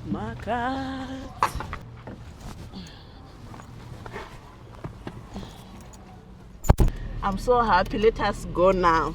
Market. I'm so happy. Let us go now.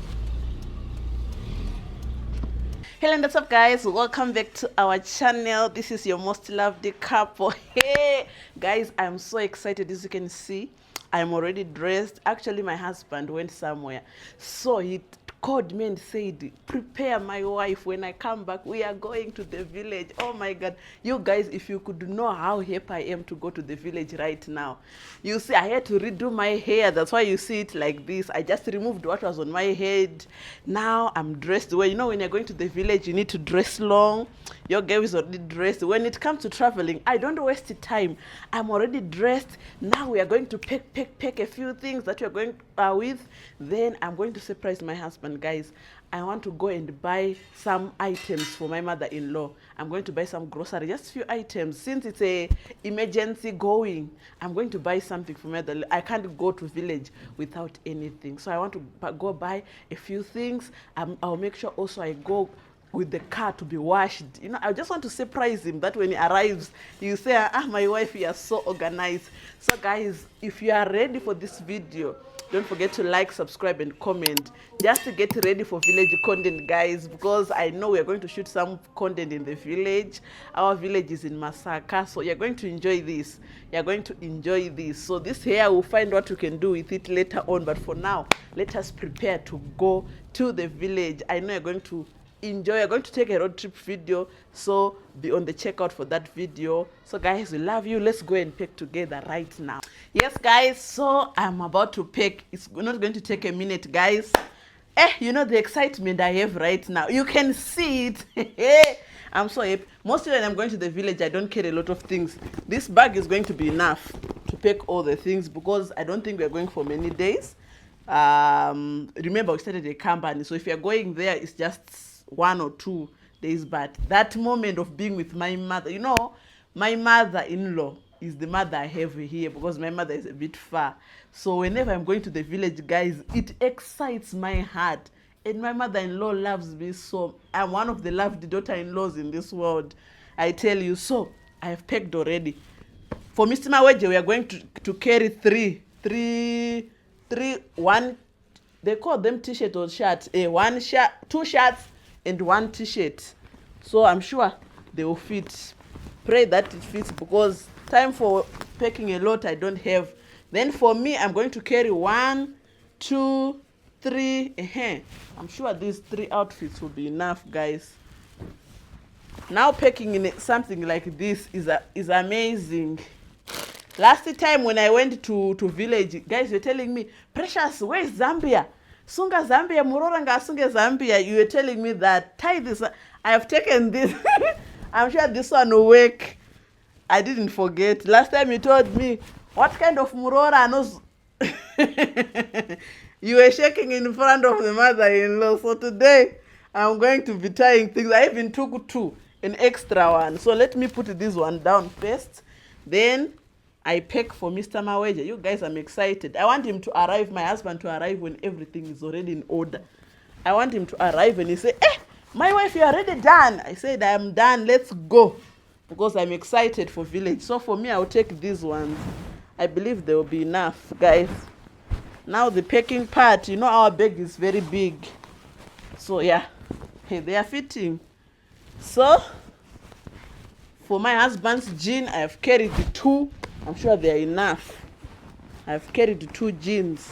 Hello and what's up, guys? Welcome back to our channel. This is your most loved couple. Hey guys, I'm so excited. As you can see, I'm already dressed. Actually, my husband went somewhere, so he called me and said, prepare my wife, when I come back we are going to the village. Oh my god, you guys, if you could know how happy I am to go to the village right now. You see, I had to redo my hair. That's why you see it like this. I just removed what was on my head. Now I'm dressed well. You know, when you're going to the village, you need to dress long. Your girl is already dressed. When it comes to traveling, I don't waste time. I'm already dressed. Now we are going to pack a few things that we're going with. Then I'm going to surprise my husband, guys. I want to go and buy some items for my mother-in-law. I'm going to buy some groceries, just a few items. Since it's a emergency going, I'm going to buy something for my mother. I can't go to village without anything. So I want to go buy a few things. I'll make sure also I go with the car to be washed. You know, I just want to surprise him that when he arrives, you say, ah, my wife, you are so organized. So guys, if you are ready for this video, don't forget to like, subscribe, and comment. Just to get ready for village content, guys, because I know we are going to shoot some content in the village. Our village is in Masaka, so you're going to enjoy this. You're going to enjoy this. So this hair, we'll find what we can do with it later on. But for now, let us prepare to go to the village. I know you're going to enjoy. You're going to take a road trip video, so be on the checkout for that video. So guys, we love you. Let's go and pack together right now. Yes guys, so I'm about to pack. It's not going to take a minute, guys. You know the excitement I have right now, you can see it. I'm so happy. Mostly when I'm going to the village, I don't carry a lot of things. This bag is going to be enough to pack all the things, because I don't think we're going for many days. Remember, we started a company, so if you're going there, it's just 1 or 2 days. But that moment of being with my mother, you know, my mother-in-law is the mother I have here, because my mother is a bit far. So whenever I'm going to the village, guys, it excites my heart. And my mother-in-law loves me so. I'm one of the loved daughter-in-laws in this world, I tell you. So I have packed already. For Mr. Mawejje, we are going to carry one, they call them t-shirt or shirt, one shirt, 2 shirts and 1 t-shirt. So I'm sure they will fit. Pray that it fits, because time for packing a lot I don't have. Then for me, I'm going to carry 1, 2, 3. I'm sure these 3 outfits will be enough, guys. Now packing in something like this is amazing. Last time when I went to village, guys were telling me, Precious, where is Zambia? Sunga Zambia, Muroranga Sunga Zambia. You were telling me that. Tie this. I have taken this. I'm sure this one will work. I didn't forget. Last time you told me, what kind of Murora knows? You were shaking in front of the mother-in-law. So today, I'm going to be tying things. I even took 2, an extra one. So let me put this one down first. Then I pack for Mr. Mawejje. You guys, I'm excited. I want him to arrive, my husband to arrive when everything is already in order. I want him to arrive and he say, my wife, you're already done. I said, I'm done. Let's go. Because I'm excited for village. So for me, I'll take these ones. I believe they will be enough, guys. Now the packing part, you know our bag is very big. So yeah, they are fitting. So for my husband's jean, I have carried the 2. I'm sure they are enough. I've carried 2 jeans.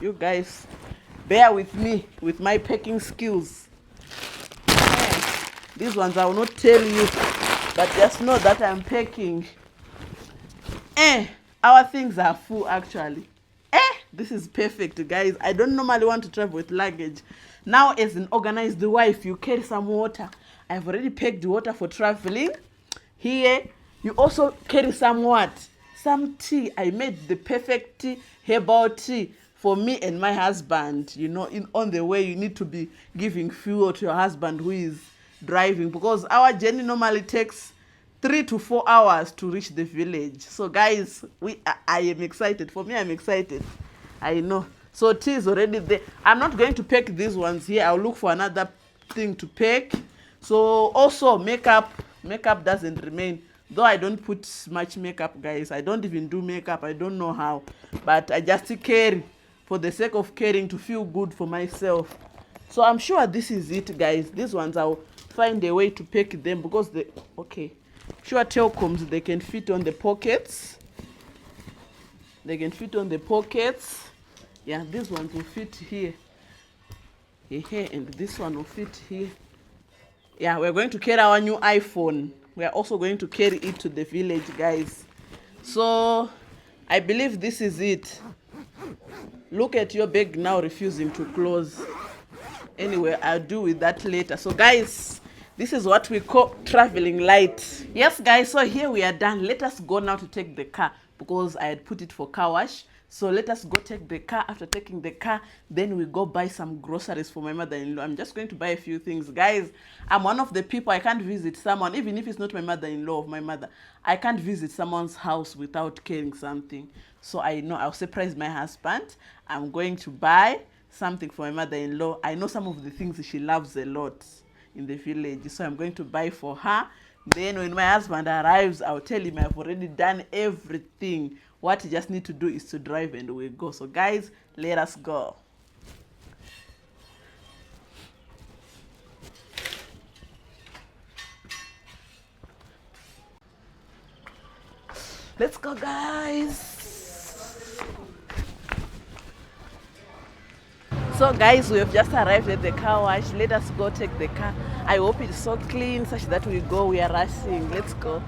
You guys, bear with me with my packing skills. These ones I will not tell you, but just know that I'm packing. Our things are full actually. This is perfect, guys. I don't normally want to travel with luggage. Now, as an organized wife, you carry some water. I've already packed water for traveling. Here, you also carry some what? Some tea. I made the perfect tea, herbal tea, for me and my husband. You know, on the way, you need to be giving fuel to your husband who is driving, because our journey normally takes 3 to 4 hours to reach the village. So guys, I am excited. For me, I'm excited. I know. So tea is already there. I'm not going to pack these ones here. I'll look for another thing to pack. So also makeup, makeup doesn't remain. Though I don't put much makeup, guys. I don't even do makeup. I don't know how. But I just carry for the sake of caring, to feel good for myself. So I'm sure this is it, guys. These ones I'll find a way to pack them because they, okay. Sure, Telcoms, they can fit on the pockets. They can fit on the pockets. Yeah, this one will fit here. Here, and this one will fit here. Yeah, we're going to carry our new iPhone. We are also going to carry it to the village, guys. So I believe this is it. Look at your bag now refusing to close. Anyway, I'll do with that later. So guys, this is what we call traveling light. Yes, guys, so here we are done. Let us go now to take the car because I had put it for car wash. So let us go take the car. After taking the car, then we go buy some groceries for my mother-in-law. I'm just going to buy a few things. Guys, I'm one of the people, I can't visit someone, even if it's not my mother-in-law or my mother. I can't visit someone's house without carrying something. So I know I'll surprise my husband. I'm going to buy something for my mother-in-law. I know some of the things she loves a lot in the village. So I'm going to buy for her. Then when my husband arrives, I'll tell him I've already done everything. What you just need to do is to drive and we go. So guys, let us go. Let's go, guys. So guys, we have just arrived at the car wash. Let us go take the car. I hope it's so clean such that we go. We are rushing. Let's go.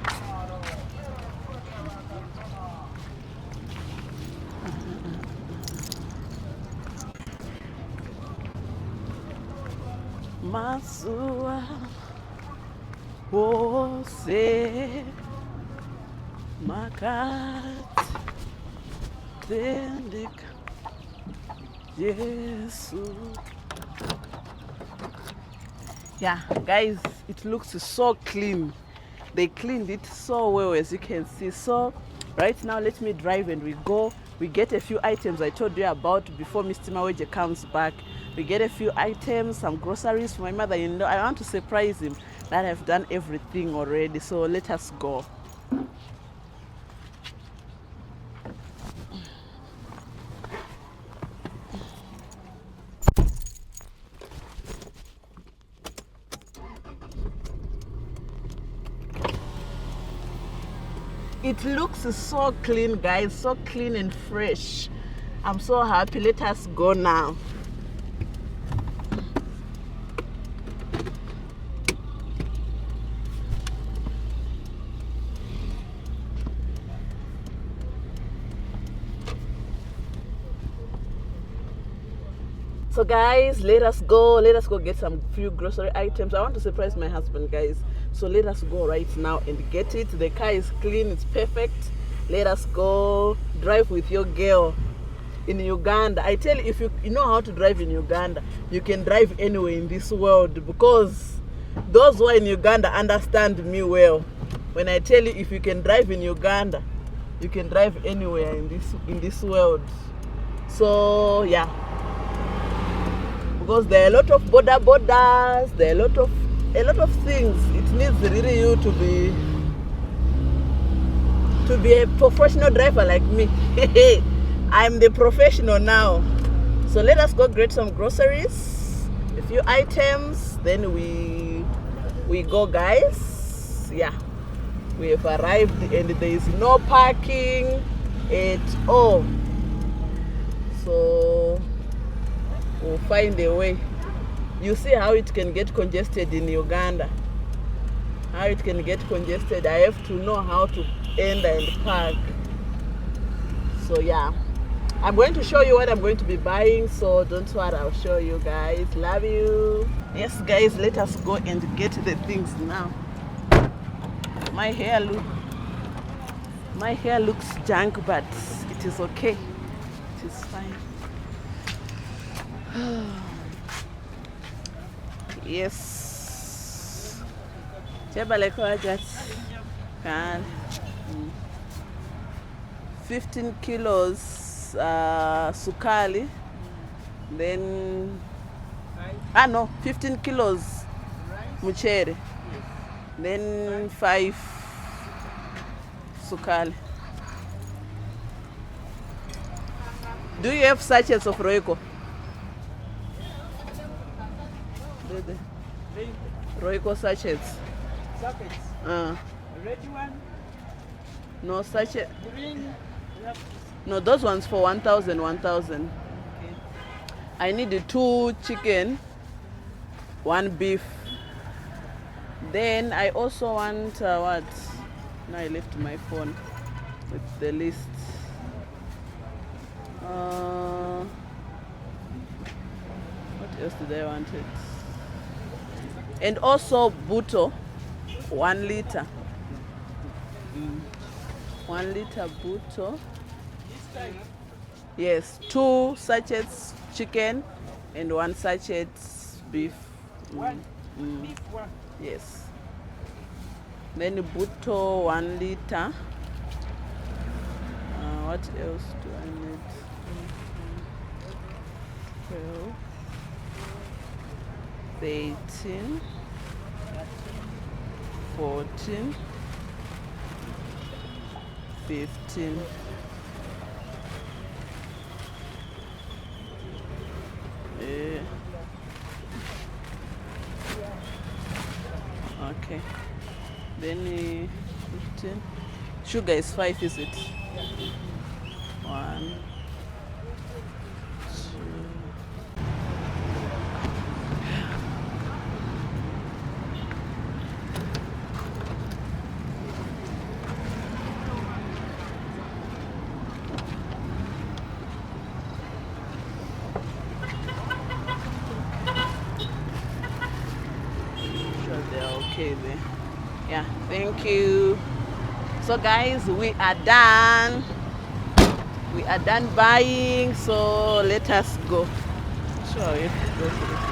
Masua Ose Makat Tendek Yesu. Yeah, guys, it looks so clean. They cleaned it so well, as you can see. So right now, let me drive and we go. We get a few items I told you about before Mr. Mawejje comes back. We get a few items, some groceries for my mother-in-law. I want to surprise him that I've done everything already. So let us go. It looks so clean, guys, so clean and fresh. I'm so happy. Let us go now. So guys, let us go get some few grocery items. I want to surprise my husband, guys. So let us go right now and get it. The car is clean, it's perfect. Let us go drive with your girl in Uganda. I tell you, if you know how to drive in Uganda, you can drive anywhere in this world, because those who are in Uganda understand me well. When I tell you, if you can drive in Uganda, you can drive anywhere in this world. So yeah, because there are a lot of borders, there are a lot of things. It needs really you to be a professional driver like me. I'm the professional now. So let us go get some groceries, a few items, then we go, guys. Yeah, we have arrived and there is no parking at all. So we'll find a way. You see how it can get congested in Uganda. How it can get congested. I have to know how to enter and park. So yeah, I'm going to show you what I'm going to be buying. So don't worry, I'll show you guys. Love you. Yes, guys, let us go and get the things now. My hair looks junk, but it is okay. It is fine. Yes. 15 kilos sukali. Then 15 kilos muchere. Then 5 sukali. Do you have sachets of Royco? Royco sachets. Sockets. Red one. No sachet. Green. No, those ones for 1,000. Okay. I need 2 chicken, 1 beef. Then I also want what? Now I left my phone with the list. What else did I want it? And also buto, 1 liter. 1 liter buto. Yes, 2 sachets chicken and 1 sachet beef. One. Beef one. Yes. Then buto 1 liter. What else do I need? 12, 13, 14, 15. Okay. Then 15. Sugar is 5, is it? 1, 2. Sure they're okay there. Yeah, thank you. So guys, we are done. We are done buying, so let us go. Sure, we have to go to the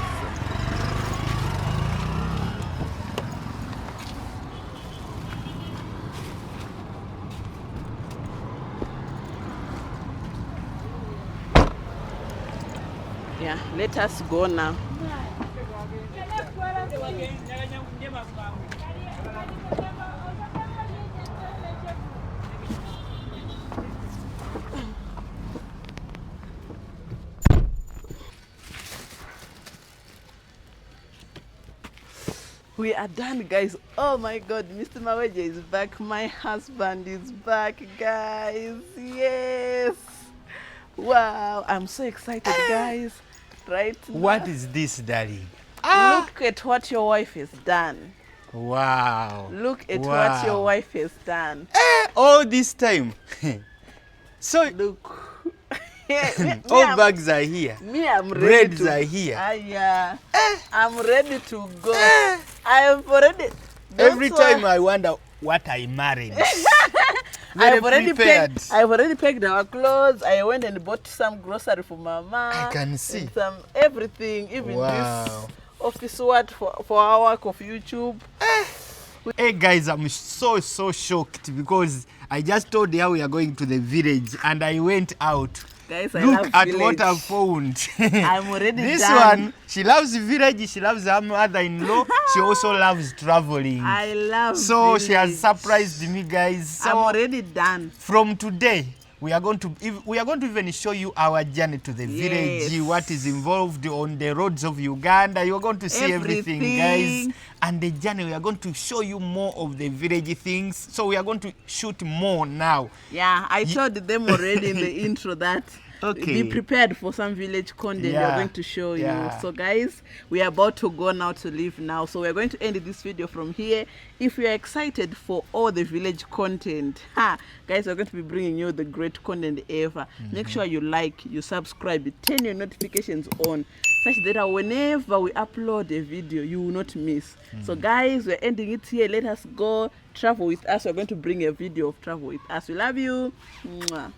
yeah, let us go now. We are done, guys. Oh my God, Mr. Mawejje is back. My husband is back, guys. Yes. Wow, I'm so excited, guys. Right now. What is this, darling? Look at what your wife has done. Wow. Look at Wow. what your wife has done. All this time. So Look. Yeah, all bags are here. Me, I'm ready Breads to. are here. Yeah. I'm ready to go. I have already. Every time I wonder what I married. I've already prepared. packed. I've already packed our clothes. I went and bought some grocery for Mama. I can see. And some everything, even Wow. this office work for our work of YouTube. Hey guys, I'm so shocked because I just told her we are going to the village and I went out. Guys, I Look love at village. what I found. I'm already This done. one, she loves the village, she loves her mother-in-law, she also loves traveling. I love So village. she has surprised me, guys. So I'm already done. from today, we are going to even show you our journey to the village, Yes. what is involved on the roads of Uganda. You are going to see everything, guys. And the journey, we are going to show you more of the village things. So we are going to shoot more now. Yeah, I told them already in the intro that Okay. be prepared for some village content we are Yeah, going to show you. yeah. So guys, we are about to go now to leave now. So we're going to end this video from here. If you are excited for all the village content, guys, we're going to be bringing you the great content ever. Make sure you like, you subscribe, turn your notifications on, such that whenever we upload a video, you will not miss. So guys, we're ending it here. Let us go travel with us. We're going to bring a video of travel with us. We love you. Mwah.